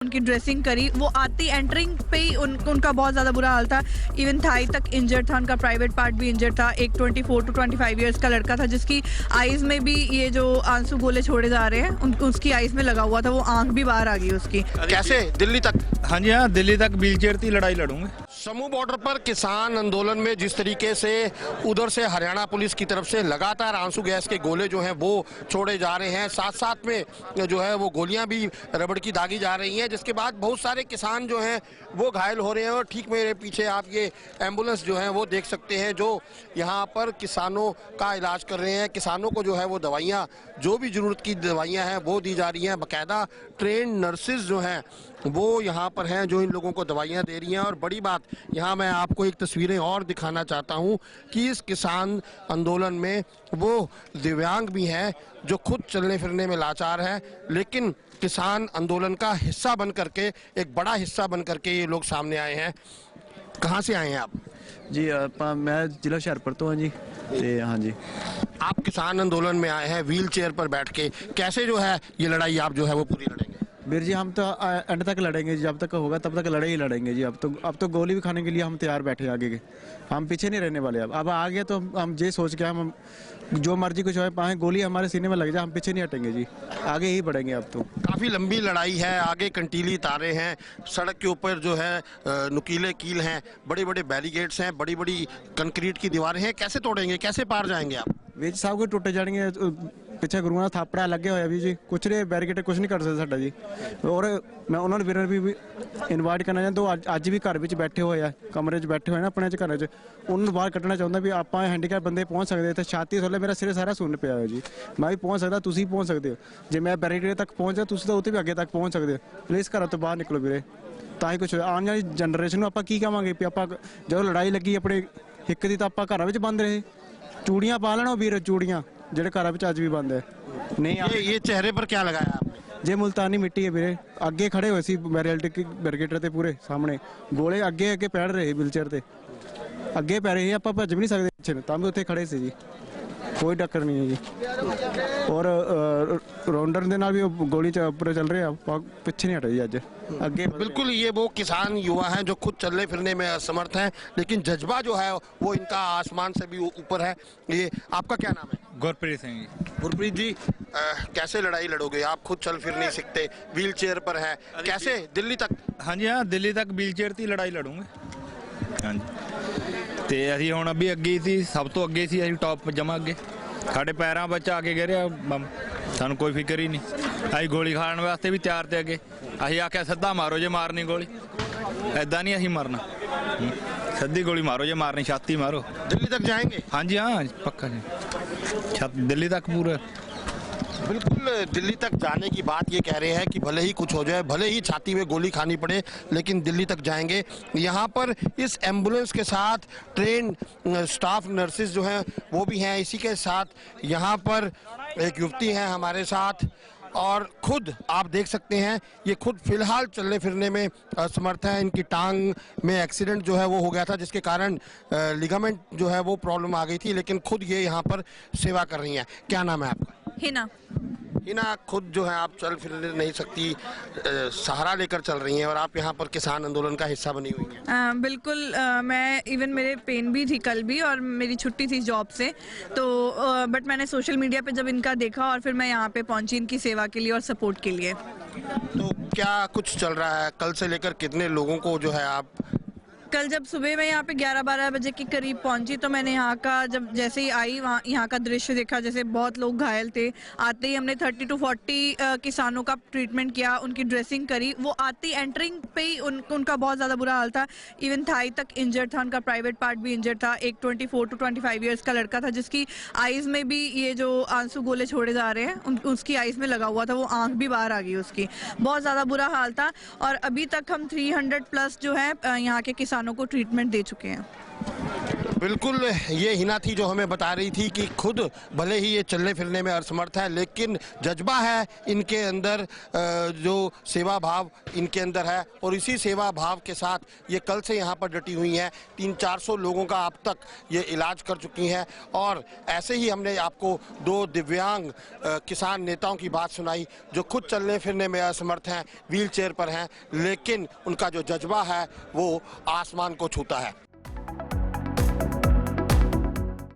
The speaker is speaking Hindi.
उनकी ड्रेसिंग करी, वो आती एंटरिंग पे ही उनका बहुत ज़्यादा बुरा हाल था। इवन थाई तक इंजर्ड था, उनका प्राइवेट पार्ट भी इंजर्ड था। एक 24 to 25 इयर्स का लड़का था जिसकी आइज़ में भी ये जो आंसू गोले छोड़े जा रहे हैं उसकी आइज़ में लगा हुआ था, वो आंख भी बाहर आ गई उसकी। कैसे दिल्ली तक? हाँ जी, हाँ, दिल्ली तक व्हीलचेयर की लड़ाई लड़ूंगे। समूह बॉर्डर पर किसान आंदोलन में जिस तरीके से उधर से हरियाणा पुलिस की तरफ से लगातार आंसू गैस के गोले जो हैं वो छोड़े जा रहे हैं, साथ साथ में जो है वो गोलियां भी रबड़ की दागी जा रही हैं, जिसके बाद बहुत सारे किसान जो हैं वो घायल हो रहे हैं। और ठीक मेरे पीछे आप ये एम्बुलेंस जो है वो देख सकते हैं जो यहाँ पर किसानों का इलाज कर रहे हैं। किसानों को जो है वो दवाइयाँ, जो भी ज़रूरत की दवाइयाँ हैं वो दी जा रही हैं। बाकायदा ट्रेन नर्सेज जो हैं वो यहाँ पर हैं जो इन लोगों को दवाइयाँ दे रही हैं। और बड़ी बात यहाँ मैं आपको एक तस्वीरें और दिखाना चाहता हूँ कि इस किसान आंदोलन में वो दिव्यांग भी हैं जो खुद चलने फिरने में लाचार हैं, लेकिन किसान आंदोलन का हिस्सा बन करके, एक बड़ा हिस्सा बन करके ये लोग सामने आए हैं। कहाँ से आए हैं आप? जी मैं जिला हुशियारपुर तो हाँ जी। हाँ जी, आप किसान आंदोलन में आए हैं व्हील चेयर पर बैठ के, कैसे जो है ये लड़ाई आप जो है वो पूरी लड़ेंगे? वीर जी हम तो एंड तक लड़ेंगे, जब तक होगा तब तक लड़े ही लड़ेंगे जी। अब तो गोली भी खाने के लिए हम तैयार बैठे हैं आगे के, हम पीछे नहीं रहने वाले। अब आ गया तो हम ये सोच के हम जो मर्जी कुछ हो पाए, गोली हमारे सीने में लग जाए, हम पीछे नहीं हटेंगे जी, आगे ही बढ़ेंगे। अब तो काफ़ी लंबी लड़ाई है, आगे कंटीली तारे हैं, सड़क के ऊपर जो है नुकीले कील हैं, बड़े बड़े बैरिकेड्स हैं, बड़ी बड़ी कंक्रीट की दीवारें हैं। कैसे तोड़ेंगे, कैसे पार जाएंगे आप? वीर साहब को टुटे जाएंगे, ਪਿੱਛੇ ਗੁਰੂਆਂ ਦਾ ਥਾਪੜਾ ਲੱਗੇ ਹੋਇਆ ਵੀ ਜੀ, ਕੁਛ ਨਹੀਂ ਬੈਰੀਕੇਡ ਕੁਛ ਨਹੀਂ ਕਰ ਸਕਦਾ ਸਾਡਾ ਜੀ। ਔਰ ਮੈਂ ਉਹਨਾਂ ਨੂੰ ਵੀਰਾਂ ਵੀ ਇਨਵਾਈਟ ਕਰਨਾ ਚਾਹੁੰਦਾ, ਅੱਜ ਵੀ ਘਰ ਵਿੱਚ ਬੈਠੇ ਹੋਏ ਆ, ਕਮਰੇ 'ਚ ਬੈਠੇ ਹੋਏ ਨਾ ਆਪਣੇ 'ਚ ਘਰਾਂ 'ਚ, ਉਹਨਾਂ ਨੂੰ ਬਾਹਰ ਕੱਢਣਾ ਚਾਹੁੰਦਾ ਵੀ ਆਪਾਂ ਹੈਂਡੀਕੈਪ ਬੰਦੇ ਪਹੁੰਚ ਸਕਦੇ ਇੱਥੇ। ਛਾਤੀ ਥੱਲੇ ਮੇਰਾ ਸਿਰ ਸਾਰਾ ਸੁੰਨ ਪਿਆ ਹੋਇਆ ਜੀ, ਮੈਂ ਵੀ ਪਹੁੰਚ ਸਕਦਾ, ਤੁਸੀਂ ਪਹੁੰਚ ਸਕਦੇ ਹੋ। ਜੇ ਮੈਂ ਬੈਰੀਕੇਡ ਤੱਕ ਪਹੁੰਚਿਆ, ਤੁਸੀਂ ਤਾਂ ਉੱਥੇ ਵੀ ਅੱਗੇ ਤੱਕ ਪਹੁੰਚ ਸਕਦੇ ਹੋ। ਪਲੀਜ਼ ਘਰਾਂ ਤੋਂ ਬਾਹਰ ਨਿਕਲੋ ਵੀਰੇ, ਤਾਂ ਹੀ ਕੁਛ ਆਉਣ ਵਾਲੀ ਜਨਰੇਸ਼ਨ ਨੂੰ ਆਪਾਂ ਕੀ ਕਹਾਂਗੇ ਵੀ ਆਪਾਂ ਜਦੋਂ ਲੜਾਈ ਲੱਗੀ ਆਪਣੇ ਹਿੱਕ ਦੀ ਤਾਂ ਆਪਾਂ ਘਰਾਂ ਵਿੱਚ ਬੰਦ ਰਹੇ। ਚੂੜੀਆਂ ਪਾ ਲੈਣਾ ਵੀਰ, ਚੂੜੀਆਂ ਜਿਹੜੇ ਘਰਾਂ ਵਿੱਚ ਅੱਜ ਵੀ ਬੰਦ ਹੈ। नहीं ये चेहरे पर क्या लगाया आपने? जे मुल्तानी मिट्टी है वीरे, अगे खड़े हुए सी बैरिकेड ते पूरे सामने, गोले अगे अगे पैड़ रहे व्हीलचेयर ते अगे पै रहे, आप भज भी नहीं सकते पिछे, तां भी उत्थे खड़े सी जी, कोई टक्कर नहीं है जी। और राउंडर दे नाल भी गोली ऊपर चल रहे हैं, पिछे नहीं हटे जी अज अगे। बिल्कुल, ये वो किसान युवा हैं जो खुद चलने फिरने में असमर्थ हैं, लेकिन जज्बा जो है वो इनका आसमान से भी ऊपर है। ये आपका क्या नाम है? गुरप्रीत सिंह जी। गुरप्रीत जी, कैसे लड़ाई लड़ोगे? आप खुद चल फिर नहीं सकते, व्हील चेयर पर है, कैसे दिल्ली तक? हाँ जी, हाँ, दिल्ली तक व्हीलचेयर की लड़ाई लड़ूंगे। हाँ जी, ਤੇ ਅਸੀਂ ਹੁਣ ਅੱਗੇ ਸੀ, ਸਭ ਤੋਂ ਅੱਗੇ ਸੀ ਅਸੀਂ, ਟੌਪ ਜਮਾ ਅੱਗੇ, ਸਾਡੇ ਪੈਰਾਂ ਵਿੱਚ ਆ ਕੇ ਗਿਰਿਆ ਬੰਬ, ਸਾਨੂੰ ਕੋਈ ਫਿਕਰ ਹੀ ਨਹੀਂ। ਅਸੀਂ ਗੋਲੀ ਖਾਣ ਵਾਸਤੇ ਵੀ ਤਿਆਰ ਤੇ ਅੱਗੇ, ਅਸੀਂ ਆਖਿਆ ਸਿੱਧਾ ਮਾਰੋ ਜੇ ਮਾਰਨੀ ਗੋਲੀ, ਐਦਾਂ ਨਹੀਂ ਅਸੀਂ ਮਰਨਾ, ਸਿੱਧੀ ਗੋਲੀ ਮਾਰੋ ਜੇ ਮਾਰਨੀ, ਛਾਤੀ ਮਾਰੋ। दिल्ली तक जाएंगे? हाँ जी, हाँ पक्का जी, दिल्ली तक पूरा। बिल्कुल, दिल्ली तक जाने की बात ये कह रहे हैं कि भले ही कुछ हो जाए, भले ही छाती में गोली खानी पड़े, लेकिन दिल्ली तक जाएंगे। यहाँ पर इस एम्बुलेंस के साथ ट्रेन स्टाफ नर्सेज जो हैं वो भी हैं। इसी के साथ यहाँ पर एक युवती हैं हमारे साथ, और खुद आप देख सकते हैं ये खुद फिलहाल चलने फिरने में असमर्थ है। इनकी टांग में एक्सीडेंट जो है वो हो गया था, जिसके कारण लिगामेंट जो है वो प्रॉब्लम आ गई थी, लेकिन खुद ये यहाँ पर सेवा कर रही हैं। क्या नाम है आपका? हिना। हिना, खुद जो है आप चल फिर नहीं सकती, सहारा लेकर चल रही हैं, और आप यहाँ पर किसान आंदोलन का हिस्सा बनी हुई हैं। बिल्कुल, मैं इवन मेरे पेन भी थी कल भी, और मेरी छुट्टी थी जॉब से, तो बट मैंने सोशल मीडिया पे जब इनका देखा और फिर मैं यहाँ पे पहुँची इनकी सेवा के लिए और सपोर्ट के लिए। तो क्या कुछ चल रहा है? कल से लेकर कितने लोगों को जो है आप? कल जब सुबह मैं यहाँ पे 11-12 बजे के करीब पहुंची तो मैंने यहाँ का, जब जैसे ही आई वहाँ यहाँ का दृश्य देखा, जैसे बहुत लोग घायल थे। आते ही हमने 30 to 40 किसानों का ट्रीटमेंट किया, उनकी ड्रेसिंग करी, वो आती एंटरिंग पे ही उनका बहुत ज़्यादा बुरा हाल था। इवन थाई तक इंजर्ड था, उनका प्राइवेट पार्ट भी इंजर्ड था। एक 24 to 25 इयर्स का लड़का था जिसकी आइज़ में भी ये जो आंसू गोले छोड़े जा रहे हैं उसकी आइज़ में लगा हुआ था, वो आंख भी बाहर आ गई उसकी, बहुत ज़्यादा बुरा हाल था। और अभी तक हम 300+ जो है यहाँ के किसानों को ट्रीटमेंट दे चुके हैं। बिल्कुल, ये हिना थी जो हमें बता रही थी कि खुद भले ही ये चलने फिरने में असमर्थ है, लेकिन जज्बा है इनके अंदर, जो सेवा भाव इनके अंदर है, और इसी सेवा भाव के साथ ये कल से यहाँ पर डटी हुई हैं। 300-400 लोगों का अब तक ये इलाज कर चुकी हैं। और ऐसे ही हमने आपको 2 दिव्यांग किसान नेताओं की बात सुनाई जो खुद चलने फिरने में असमर्थ हैं, व्हील चेयर पर हैं, लेकिन उनका जो जज्बा है वो आसमान को छूता है।